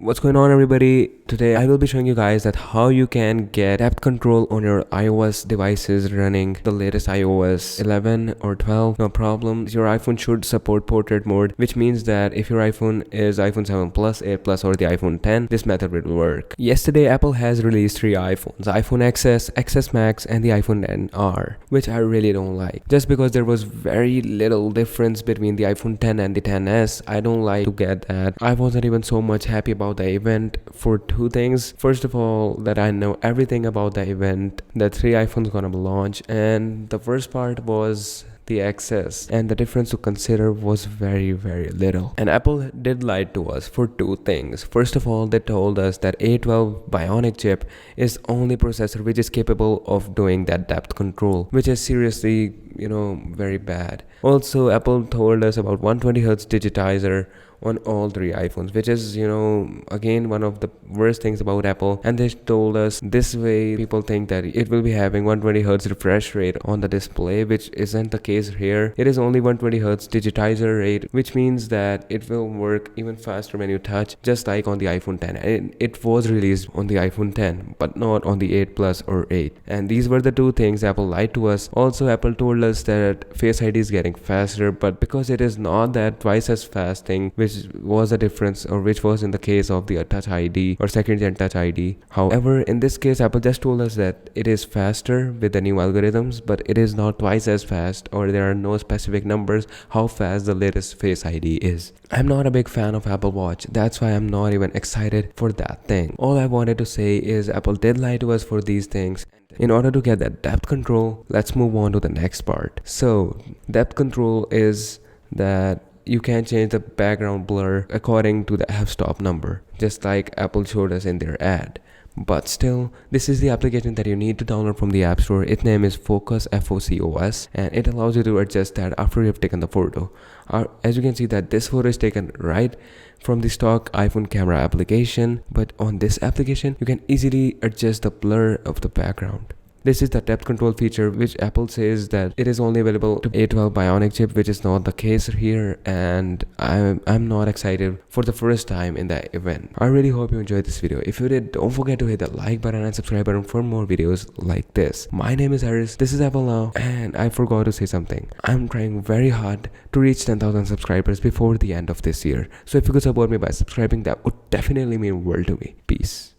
What's going on, everybody? Today I will be showing you guys that how you can get depth control on your iOS devices running the latest iOS 11 or 12. No problem. Your iPhone should support portrait mode, which means that if your iPhone is iPhone 7 Plus, 8 Plus or the iPhone 10, this method will work. Yesterday Apple has released 3 iPhones: iPhone XS, XS Max and the iPhone XR, which I really don't like. Just because there was very little difference between the iPhone 10 and the XS, I don't like to get that. I wasn't even so much happy about the event for two things. First of all, that I know everything about the event, that 3 iPhones gonna launch, and the first part was the access, and the difference to consider was very little. And Apple did lie to us for two things. First of all, they told us that A12 Bionic chip is only processor which is capable of doing that depth control, which is seriously very bad. Also, Apple told us about 120Hz digitizer on all 3 iPhones, which is again one of the worst things about Apple. And they told us this way people think that it will be having 120Hz refresh rate on the display, which isn't the case here. It is only 120Hz digitizer rate, which means that it will work even faster when you touch, just like on the iPhone 10. And it was released on the iPhone 10 but not on the 8 Plus or 8. And these were the two things Apple lied to us. Also, Apple told us that Face ID is getting faster, but because it is not that twice as fast thing, which was a difference, or which was in the case of the Touch ID or second gen Touch ID. However, in this case, Apple just told us that it is faster with the new algorithms, but it is not twice as fast, or there are no specific numbers how fast the latest Face ID is. I'm not a big fan of Apple Watch. That's why I'm not even excited for that thing. All I wanted to say is Apple did lie to us for these things. In order to get that depth control, let's move on to the next part. So, depth control is that you can change the background blur according to the f-stop number, just like Apple showed us in their ad. But still, this is the application that you need to download from the App Store. Its name is Focus, F-O-C-O-S, and it allows you to adjust that after you've taken the photo. As you can see that this photo is taken right from the stock iPhone camera application, but on this application, you can easily adjust the blur of the background. This is the depth control feature, which Apple says that it is only available to A12 Bionic chip, which is not the case here, and I'm not excited for the first time in that event. I really hope you enjoyed this video. If you did, don't forget to hit the like button and subscribe button for more videos like this. My name is Harris, this is Apple Now, and I forgot to say something. I'm trying very hard to reach 10,000 subscribers before the end of this year. So if you could support me by subscribing, that would definitely mean world to me. Peace.